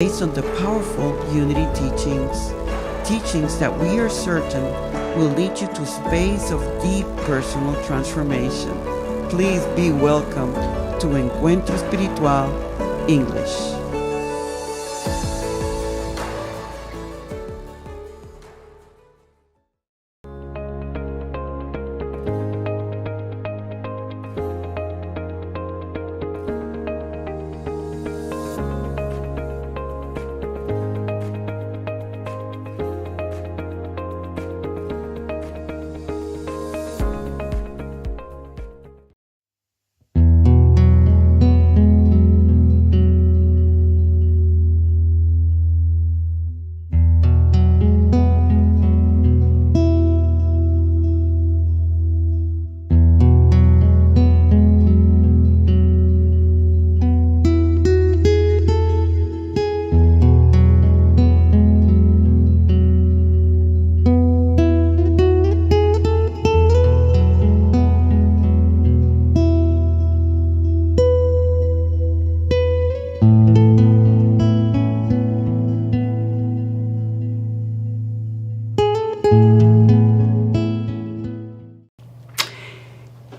based on the powerful Unity teachings that we are certain will lead you to a space of deep personal transformation. Please be welcome to Encuentro Espiritual English.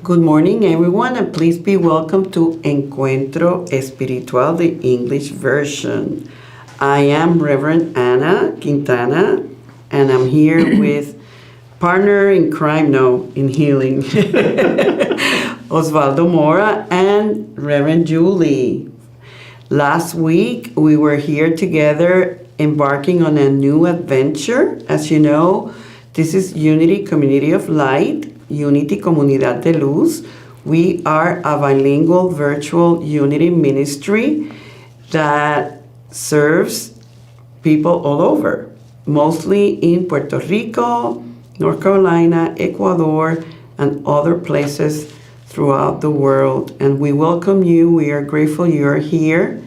Good morning, everyone, and please be welcome to Encuentro Espiritual, the English version. I am RevAna Quintana, and I'm here with partner in crime, no, in healing, Oswaldo Mora and Reverend Julie. Last week, we were here together embarking on a new adventure. As you know, this is Unity Community of Light, Unity Comunidad de Luz. We are a bilingual virtual Unity ministry that serves people all over, mostly in Puerto Rico, North Carolina, Ecuador, and other places throughout the world. And we welcome you. We are grateful you are here.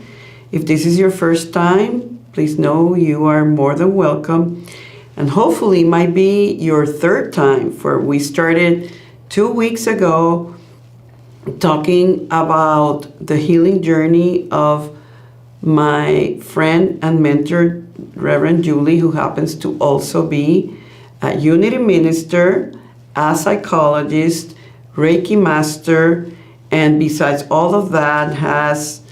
If this is your first time, please know you are more than welcome. And hopefully it might be your third time, for we started 2 weeks ago talking about the healing journey of my friend and mentor, Reverend Julie, who happens to also be a Unity minister, a psychologist, Reiki master, and besides all of that has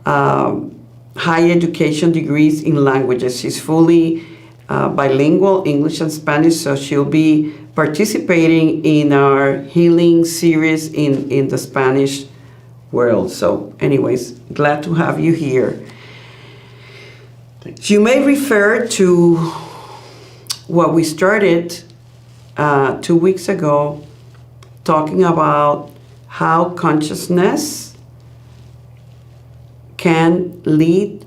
high education degrees in languages. She's fully bilingual, English and Spanish, so she'll be participating in our healing series in the Spanish world. So anyways, glad to have you here. You may refer to what we started 2 weeks ago, talking about how consciousness can lead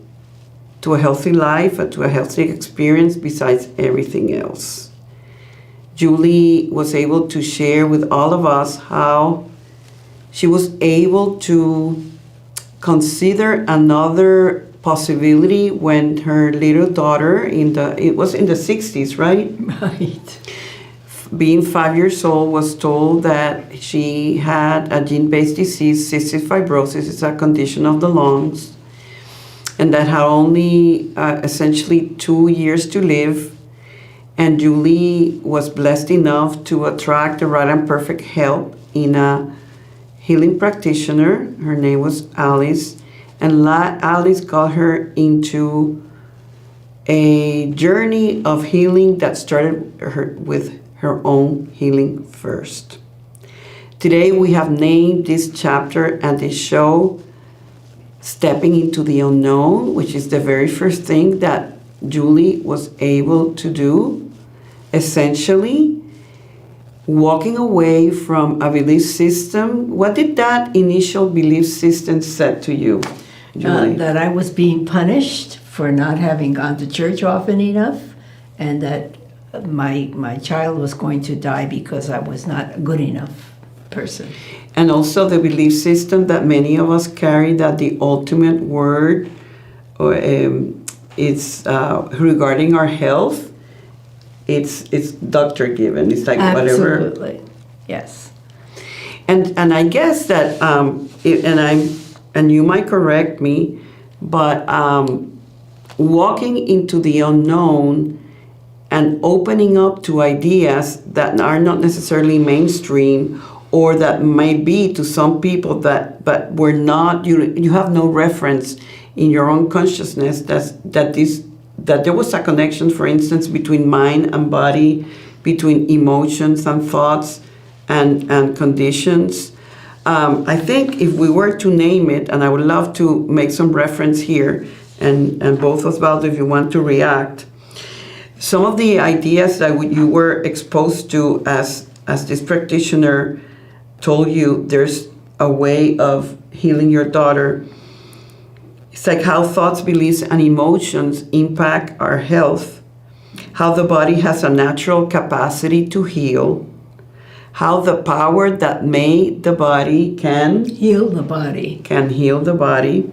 to a healthy life and to a healthy experience besides everything else. Julie was able to share with all of us how she was able to consider another possibility when her little daughter it was in the 60s, right? Right. Being 5 years old, was told that she had a gene-based disease, cystic fibrosis. It's a condition of the lungs, and that had only essentially 2 years to live. And Julie was blessed enough to attract the right and perfect help in a healing practitioner. Her name was Alice, and Alice got her into a journey of healing that started with her own healing first. Today we have named this chapter and this show Stepping into the Unknown, which is the very first thing that Julie was able to do, essentially walking away from a belief system. What did that initial belief system say to you, Julie? That I was being punished for not having gone to church often enough, and that my child was going to die because I was not a good enough person. And also the belief system that many of us carry, that the ultimate word is regarding our health, it's doctor given. It's like whatever. Absolutely, yes. And I guess that and you might correct me, but walking into the unknown and opening up to ideas that are not necessarily mainstream, or that may be to some people that, but were not, you have no reference in your own consciousness that there was a connection, for instance, between mind and body, between emotions and thoughts and conditions. I think if we were to name it, and I would love to make some reference here, and both Oswaldo, if you want to react, some of the ideas that you were exposed to as this practitioner told you there's a way of healing your daughter. It's like how thoughts, beliefs, and emotions impact our health, how the body has a natural capacity to heal, how the power that made the body can Heal the body. heal the body,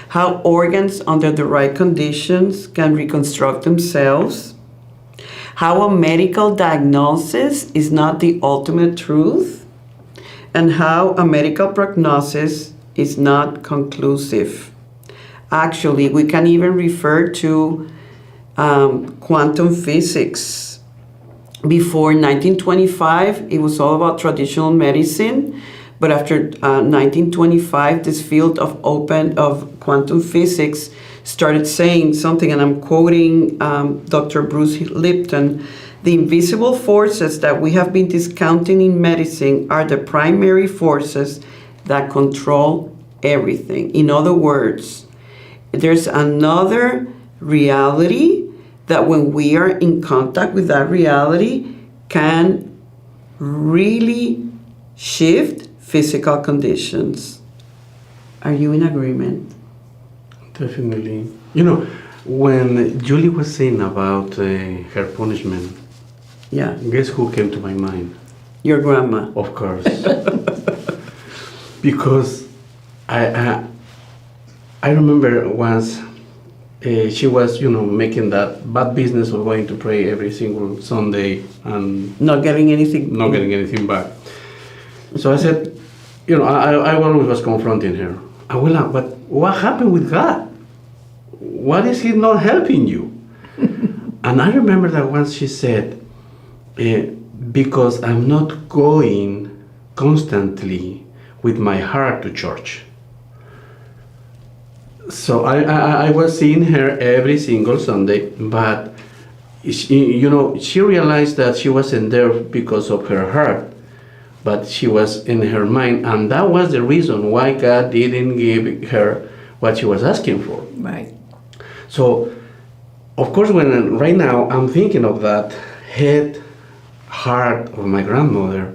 how organs under the right conditions can reconstruct themselves, how a medical diagnosis is not the ultimate truth, and how a medical prognosis is not conclusive. Actually, we can even refer to quantum physics. Before 1925, it was all about traditional medicine, but after 1925, this field of quantum physics started saying something, and I'm quoting Dr. Bruce Lipton: the invisible forces that we have been discounting in medicine are the primary forces that control everything. In other words, there's another reality that when we are in contact with that reality can really shift physical conditions. Are you in agreement? Definitely. When Julie was saying about her punishment, Yeah, guess who came to my mind? your grandma. Of course. Because I remember once she was, making that bad business of going to pray every single Sunday and Not getting anything. not getting anything back. So I said, I always was confronting her. Abuela, but what happened with God? What is He not helping you? And I remember that once she said, because I'm not going constantly with my heart to church. So I was seeing her every single Sunday, but she realized that she wasn't there because of her heart, but she was in her mind, and that was the reason why God didn't give her what she was asking for. Right. So, of course, when right now I'm thinking of that head, heart of my grandmother,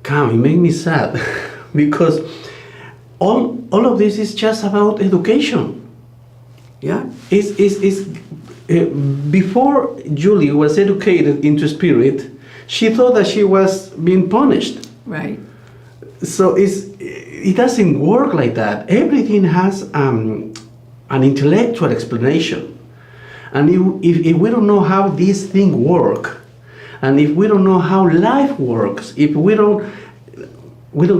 it made me sad because all of this is just about education. Yeah. Before Julie was educated into spirit, she thought that she was being punished. Right. So it doesn't work like that. Everything has an intellectual explanation. And if we don't know how these things work, and if we don't know how life works, if we don't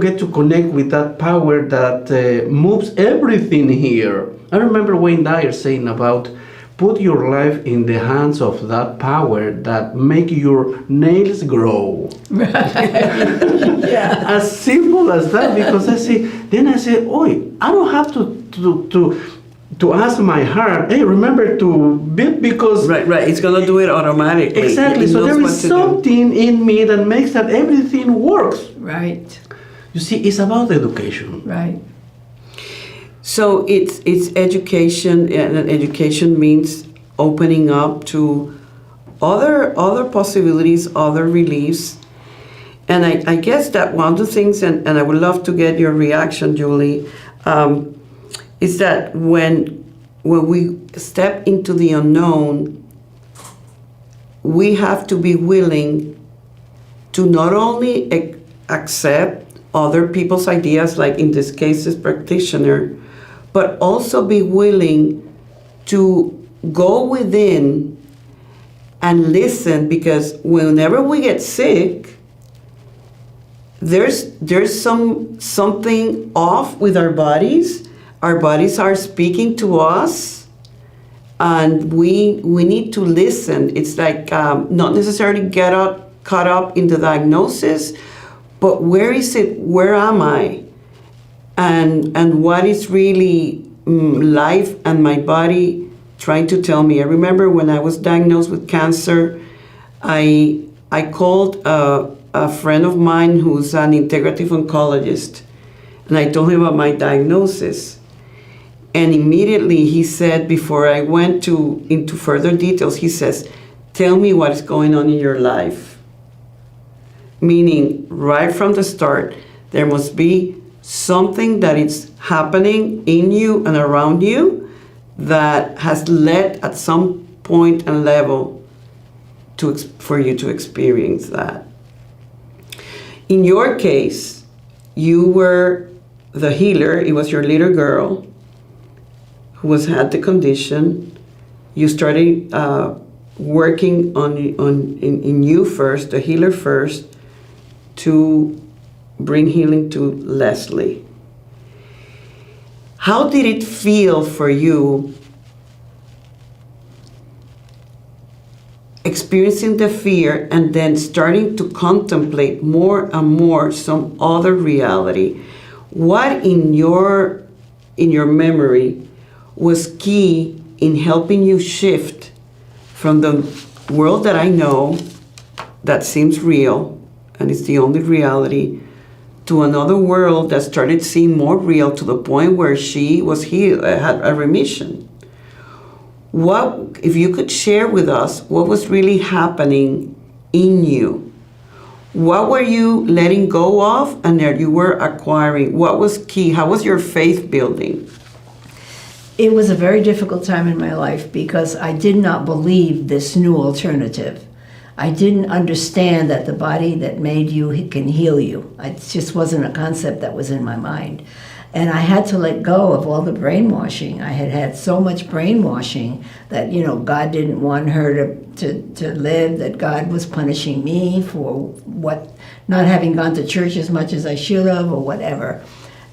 get to connect with that power that moves everything here. I remember Wayne Dyer saying about put your life in the hands of that power that make your nails grow. Yeah. As simple as that, because I say, oi, I don't have to ask my heart, hey, remember to beat, because Right. It's gonna do it automatically. exactly. It So knows there what is to do. something in me that makes that everything works. Right. You see, it's about education. Right. So it's education, and education means opening up to other possibilities, other reliefs. And I guess that one of the things, and I would love to get your reaction, Julie, is that when we step into the unknown, we have to be willing to not only accept other people's ideas, like in this case, this practitioner, but also be willing to go within and listen, because whenever we get sick, there's something off with our bodies. Our bodies are speaking to us, and we need to listen. It's like not necessarily caught up in the diagnosis, but where is it? Where am I? And what is really life and my body trying to tell me? I remember when I was diagnosed with cancer, I called a friend of mine who's an integrative oncologist, and I told him about my diagnosis. And immediately he said, before I went into further details, he says, "Tell me what is going on in your life." Meaning, right from the start, there must be something that is happening in you and around you that has led at some point and level for you to experience that. In your case, you were the healer. It was your little girl who had the condition. You started working in you first, the healer first, to bring healing to Leslie. How did it feel for you experiencing the fear and then starting to contemplate more and more some other reality? What in your memory was key in helping you shift from the world that I know that seems real and it's the only reality to another world that started seeming more real, to the point where she was healed, had a remission? What, if you could share with us, what was really happening in you? What were you letting go of and that you were acquiring? What was key? How was your faith building? It was a very difficult time in my life because I did not believe this new alternative. I didn't understand that the body that made you can heal you. It just wasn't a concept that was in my mind. And I had to let go of all the brainwashing. I had had so much brainwashing that, God didn't want her to live, that God was punishing me for not having gone to church as much as I should have, or whatever.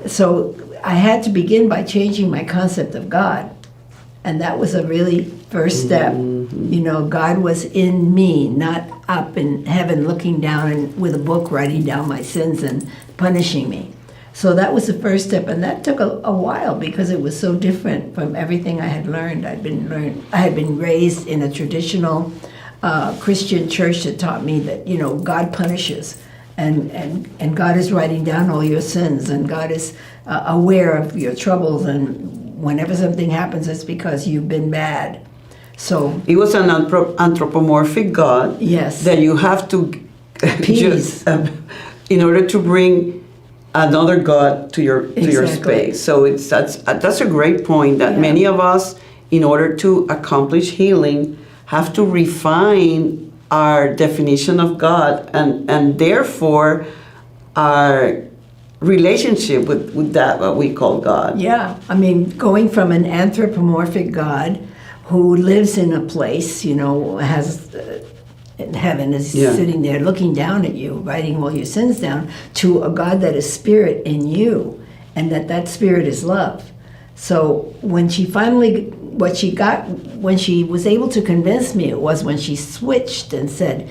So I had to begin by changing my concept of God. And that was a really first step. God was in me, not up in heaven looking down and with a book writing down my sins and punishing me. So that was the first step, and that took a while because it was so different from everything I had learned. I had been raised in a traditional Christian church that taught me that God punishes, and God is writing down all your sins, and God is aware of your troubles, and whenever something happens, it's because you've been bad. So it was an anthropomorphic God. Yes. That you have to just in order to bring another God to your space. So that's a great point that many of us, in order to accomplish healing, have to refine our definition of God and therefore our relationship with that what we call God. Yeah, I mean, going from an anthropomorphic God who lives in a place, has in heaven, is sitting there looking down at you, writing all your sins down, to a God that is spirit in you, and that spirit is love. So when she was able to convince me, it was when she switched and said,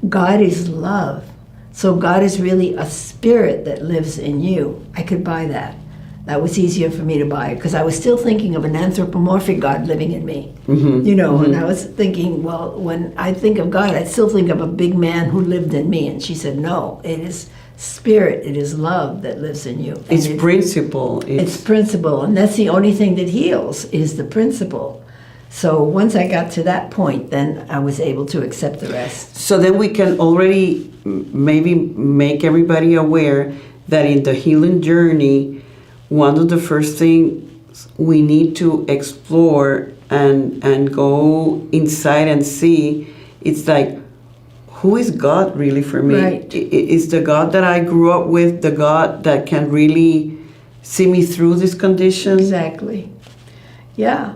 God is love. So God is really a spirit that lives in you. I could buy that. That was easier for me to buy because I was still thinking of an anthropomorphic God living in me. And I was thinking, well, when I think of God, I still think of a big man who lived in me. And she said, no, it is spirit, it is love that lives in you. It's principle. It's principle, and that's the only thing that heals is the principle. So once I got to that point, then I was able to accept the rest. So then we can already maybe make everybody aware that in the healing journey, one of the first things we need to explore and go inside and see, it's like, who is God really for me? Right. Is the God that I grew up with the God that can really see me through this condition? Exactly. Yeah.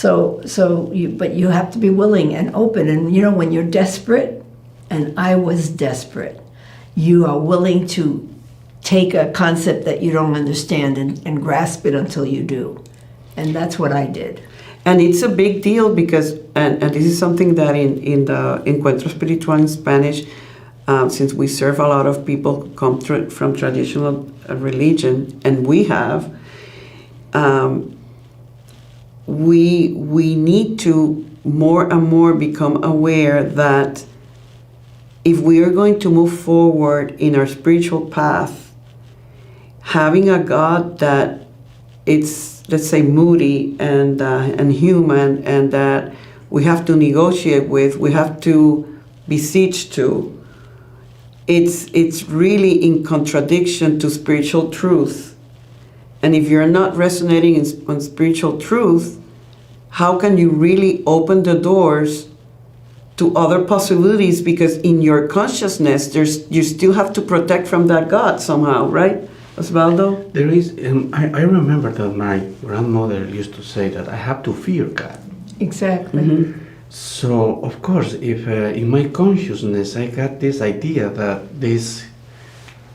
But you have to be willing and open. And when you're desperate, and I was desperate, you are willing to take a concept that you don't understand and grasp it until you do. And that's what I did. And it's a big deal because, and this is something that in the Encuentro Espiritual in Spanish, since we serve a lot of people who come from traditional religion, and we have, we need to more and more become aware that if we are going to move forward in our spiritual path, having a God that it's, let's say, moody and human, and that we have to negotiate with, we have to beseech to, it's really in contradiction to spiritual truth. And if you're not resonating on spiritual truth, how can you really open the doors to other possibilities? Because in your consciousness, you still have to protect from that God somehow, right, Oswaldo? There is, I remember that my grandmother used to say that I have to fear God. Exactly. Mm-hmm. So, of course, if in my consciousnness I got this idea that this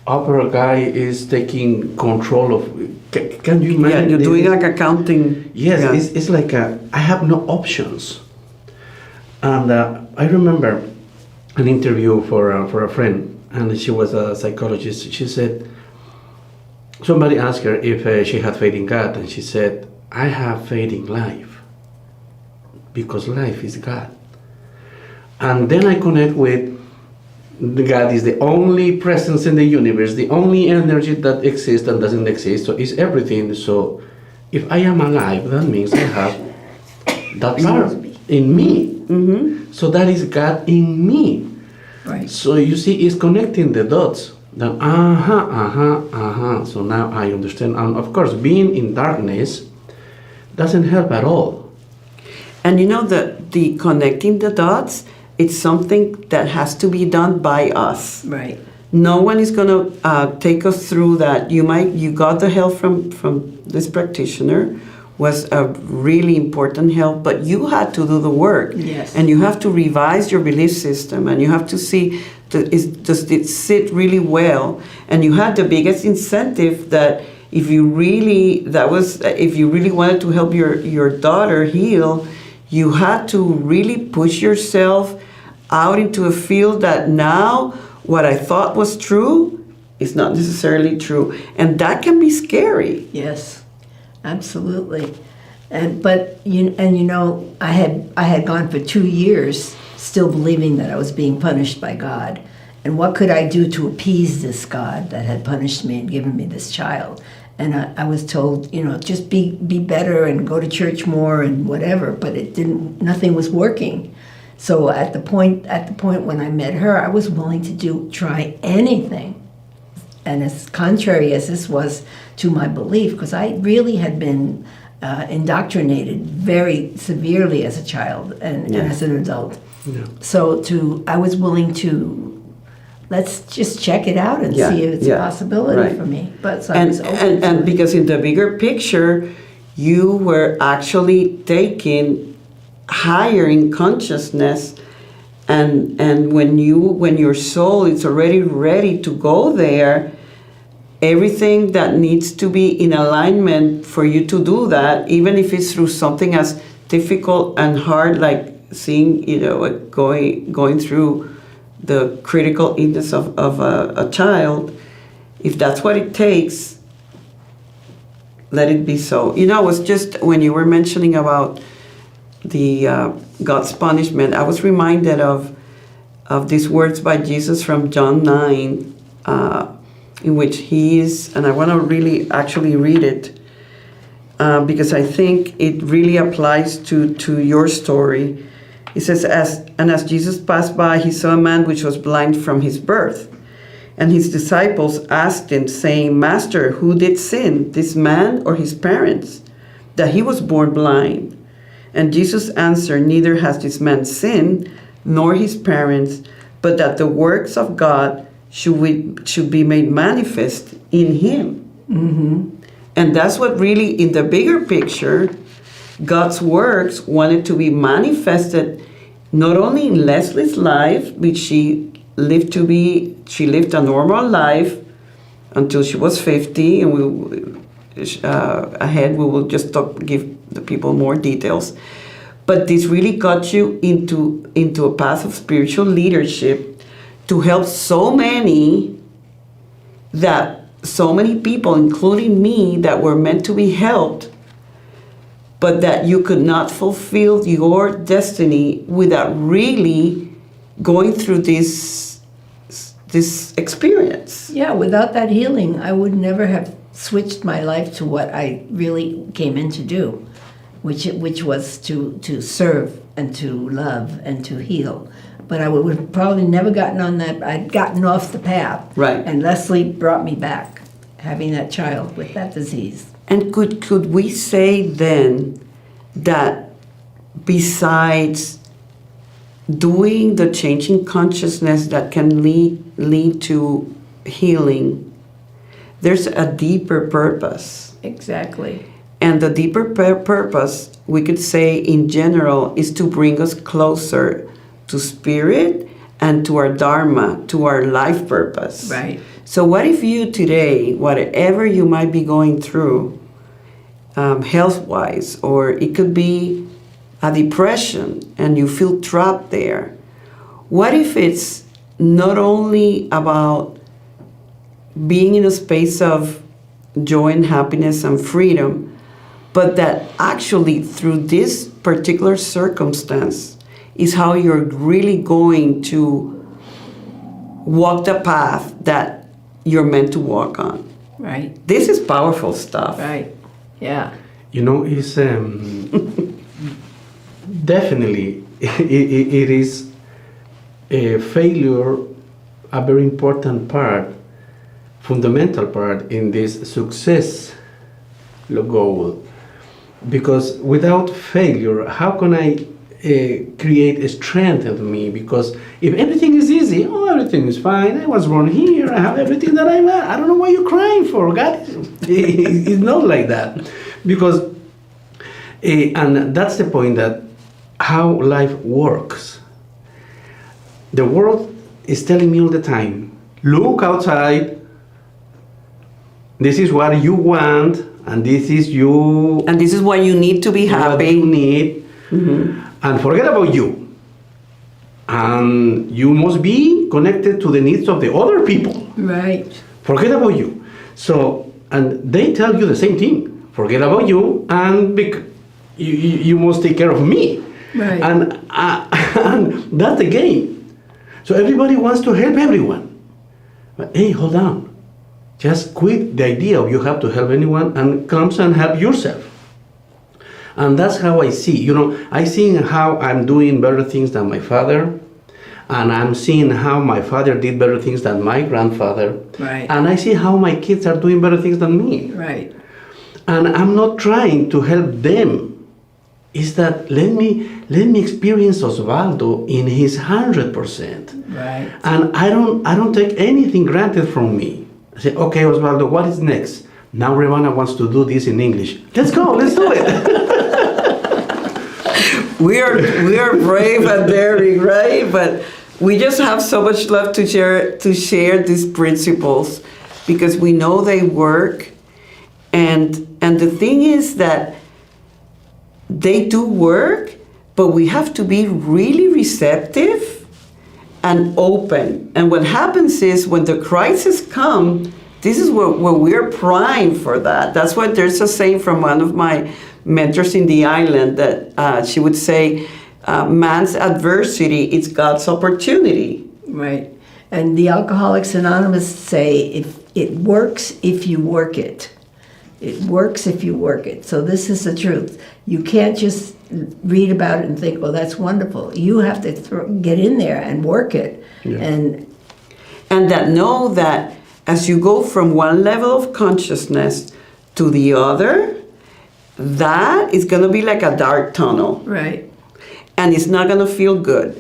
upper guy is taking control of, can you imagine? Yeah, you're doing like accounting. Yes, Yeah. it's like I have no options. And I remember an interview for a friend, and she was a psychologist. She said, somebody asked her if she had faith in God, and she said, I have faith in life, because life is God. And then I connect with God is the only presence in the universe, the only energy that exists and doesn't exist, so it's everything. So if I am alive, that means I have that part in me. Mm-hmm. So that is God in me. Right. So you see, it's connecting the dots. Then, So now I understand. And of course, being in darkness doesn't help at all. And you know, the connecting the dots, it's something that has to be done by us. Right. No one is going to take us through that. You got the help from this practitioner, was a really important help, but you had to do the work. Yes. And you have to revise your belief system, and you have to see, does it sit really well? And you had the biggest incentive that if you really wanted to help your daughter heal, you had to really push yourself out into a field that now what I thought was true is not necessarily true. And that can be scary. Yes, absolutely. But I had gone for 2 years still believing that I was being punished by God. And what could I do to appease this God that had punished me and given me this child? And I was told, just be better and go to church more and whatever, but nothing was working. So at the point when I met her, I was willing to try anything. And as contrary as this was to my belief, because I really had been indoctrinated very severely as a child and as an adult. Yeah. So I was willing to, let's just check it out and see if it's a possibility for me. But so I was open to and it. because in the bigger picture, you were actually taken higher in consciousness, and when your soul is already ready to go there, everything that needs to be in alignment for you to do that, even if it's through something as difficult and hard like seeing, going through the critical illness of a child, if that's what it takes, let it be so. It was just when you were mentioning about the God's punishment, I was reminded of these words by Jesus from John 9, in which he is, and I want to really actually read it, because I think it really applies to your story. It says, as Jesus passed by, he saw a man which was blind from his birth. And his disciples asked him, saying, Master, who did sin, this man or his parents, that he was born blind? And Jesus answered, Neither has this man sinned, nor his parents, but that the works of God should be made manifest in him. Mm-hmm. And that's what really, in the bigger picture, God's works wanted to be manifested not only in Leslie's life, which she lived a normal life until she was 50, and ahead we will just give the people more details. But this really got you into a path of spiritual leadership to help so many people, including me, that were meant to be helped, but that you could not fulfill your destiny without really going through this experience. Yeah, without that healing, I would never have switched my life to what I really came in to do, which was to serve and to love and to heal. But I would have probably never gotten on that. I'd gotten off the path. Right. And Leslie brought me back, having that child with that disease. And could we say then that besides doing the changing consciousness that can lead to healing, there's a deeper purpose? Exactly. And the deeper purpose, we could say in general, is to bring us closer to spirit and to our dharma, to our life purpose. Right. So what if you today, whatever you might be going through, health-wise, or it could be a depression and you feel trapped there, what if it's not only about being in a space of joy and happiness and freedom, but that actually through this particular circumstance is how you're really going to walk the path that you're meant to walk on. Right. This is powerful stuff. Right. Yeah. You know, it's definitely it is a failure, a very important part, fundamental part in this success goal. Because without failure, how can I create a strength in me? Because if everything is easy, everything is fine. I was born here. I have everything that I want. I don't know why you're crying for. God, it's not like that. Because, and that's the point, that how life works. The world is telling me all the time, look outside. This is what you want, and this is you. And this is why you need to be happy. What you need. Mm-hmm. And forget about you. And you must be connected to the needs of the other people. Right. Forget about you. So, and they tell you the same thing. Forget about you, and you must take care of me. Right. And that's the game. So everybody wants to help everyone. But hey, hold on. Just quit the idea of you have to help anyone and come and help yourself. And that's how I see. You know, I see how I'm doing better things than my father. And I'm seeing how my father did better things than my grandfather. Right. And I see how my kids are doing better things than me. Right. And I'm not trying to help them. Is that let me experience Oswaldo in his 100%. Right. And I don't take anything granted from me. I say, okay, Oswaldo, what is next? Now RevAna wants to do this in English. Let's go, let's do it. We are brave and daring, right? But we just have so much love to share these principles because we know they work. And the thing is that they do work, but we have to be really receptive and open. And what happens is when the crisis comes, this is where we're primed for that. That's why there's a saying from one of my mentors in the island that she would say, man's adversity is God's opportunity. Right. And the Alcoholics Anonymous say, if it works if you work it. It works if you work it. So this is the truth. You can't just read about it and think, well, that's wonderful. You have to get in there and work it. Yeah. And that know that as you go from one level of consciousness to the other, that is going to be like a dark tunnel. Right. And it's not going to feel good.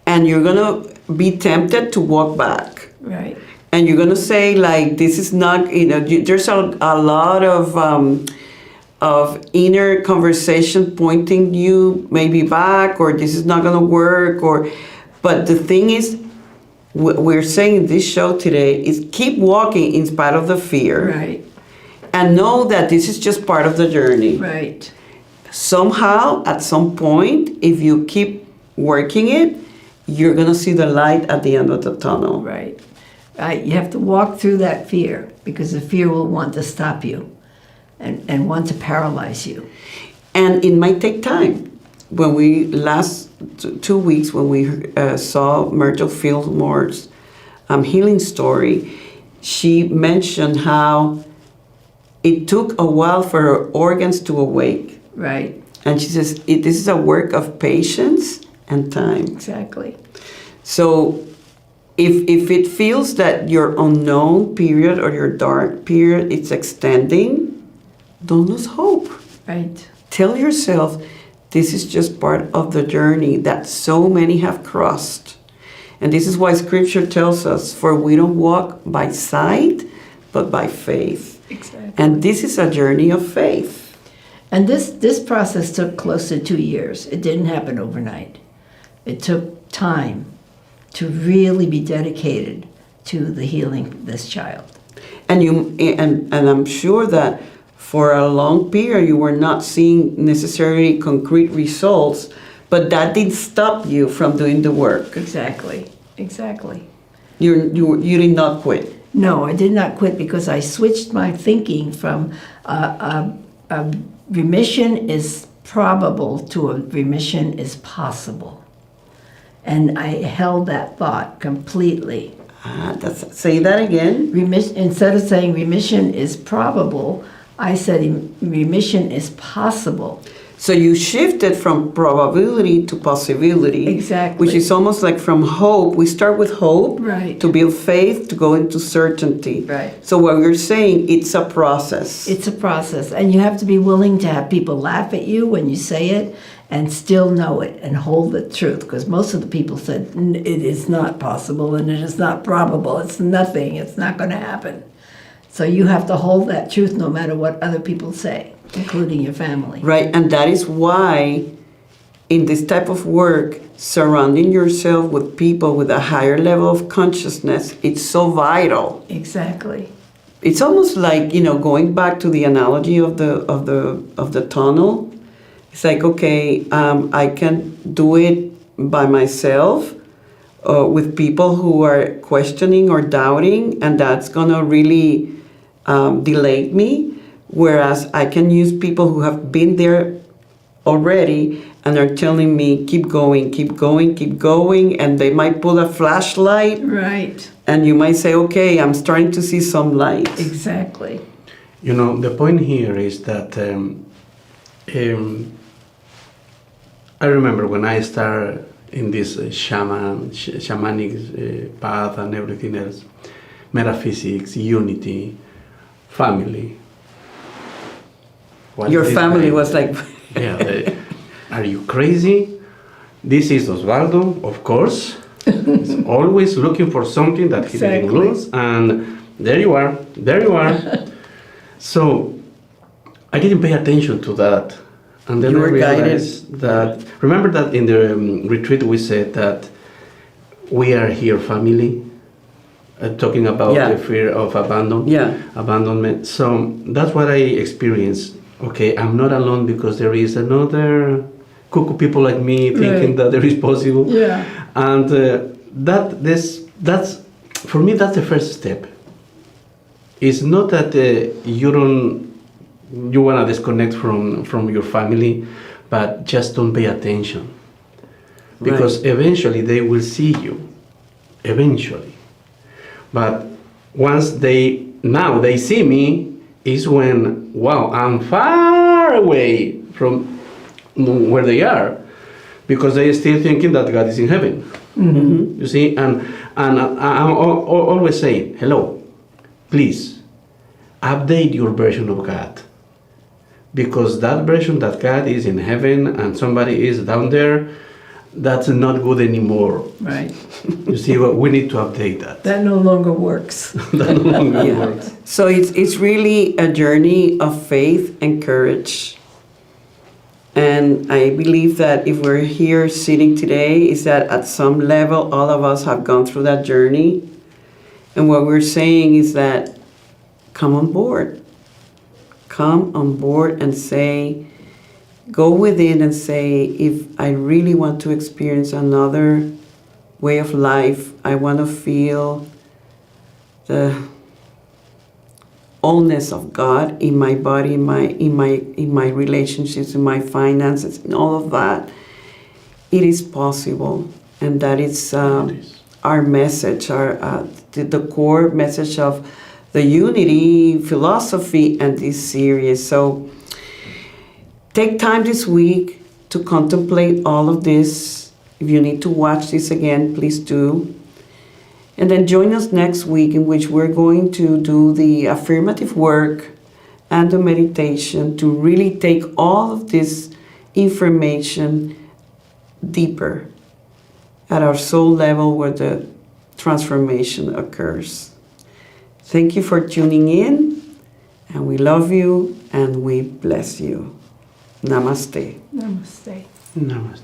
And you're going to be tempted to walk back. Right. And you're going to say, like, this is not, there's a lot of inner conversation pointing you maybe back, or this is not going to work, but the thing is, we're saying in this show today is keep walking in spite of the fear. Right. And know that this is just part of the journey. Right. somehow, at some point, if you keep working it, you're going to see the light at the end of the tunnel. Right. You have to walk through that fear because the fear will want to stop you and want to paralyze you. And it might take time. When we last 2 weeks, when we saw Myrtle Fillmore's healing story, she mentioned how it took a while for her organs to awake. Right. And she says, this is a work of patience and time. Exactly. So if it feels that your unknown period or your dark period is extending, don't lose hope. Right. Tell yourself, this is just part of the journey that so many have crossed. And this is why Scripture tells us, for we don't walk by sight, but by faith. Exactly. And this is a journey of faith. And this process took close to 2 years. It didn't happen overnight. It took time to really be dedicated to the healing of this child. And I'm sure that for a long period you were not seeing necessarily concrete results, but that didn't stop you from doing the work. Exactly. Exactly. You did not quit. No, I did not quit because I switched my thinking from remission is probable to a remission is possible. And I held that thought completely. Say that again. Instead of saying remission is probable, I said remission is possible. So you shifted from probability to possibility. Exactly. Which is almost like from hope. We start with hope Right. to build faith, to go into certainty. Right. So what we're saying, it's a process. It's a process, and you have to be willing to have people laugh at you when you say it and still know it and hold the truth, because most of the people said it is not possible and it is not probable, it's nothing, it's not going to happen. So you have to hold that truth no matter what other people say, including your family. Right, and that is why in this type of work, surrounding yourself with people with a higher level of consciousness, it's so vital. Exactly. It's almost like, going back to the analogy of the tunnel. It's like, okay, I can do it by myself with people who are questioning or doubting, and that's gonna really delay me. Whereas I can use people who have been there already and are telling me, keep going, keep going, keep going, and they might pull a flashlight. Right. And you might say, okay, I'm starting to see some light. Exactly. The point here is that I remember when I started in this shamanic path and everything else, metaphysics, unity, family. What Your is family this? was like... Yeah, are you crazy? This is Oswaldo, of course. He's always looking for something that he didn't Exactly. lose, and there you are. So I didn't pay attention to that, and then You I were guided. realized that. Remember that in the retreat we said that we are here family, talking about Yeah. the fear of abandonment. So that's what I experienced. Okay, I'm not alone because there is another cuckoo people like me thinking Right. that there is possible. Yeah. And that's for me, that's the first step. It's not that you want to disconnect from your family, but just don't pay attention, because eventually they will see you. Eventually, but once they see me, is when, wow, I'm far away from where they are, because they are still thinking that God is in heaven. Mm-hmm. You see, and I'm always saying, hello, please update your version of God, because that version that God is in heaven and somebody is down there, that's not good anymore. Right. You see, we need to update that. That no longer works. That no longer works. So it's really a journey of faith and courage. And I believe that if we're here sitting today, is that at some level, all of us have gone through that journey. And what we're saying is that come on board. Come on board and say, go within and say, if I really want to experience another way of life, I want to feel the allness of God in my body, in my relationships, in my finances, and all of that. It is possible, and that is our message, the core message of the unity philosophy and this series. So take time this week to contemplate all of this. If you need to watch this again, please do. And then join us next week, in which we're going to do the affirmative work and the meditation to really take all of this information deeper at our soul level, where the transformation occurs. Thank you for tuning in, and we love you and we bless you. Namaste. Namaste. Namaste.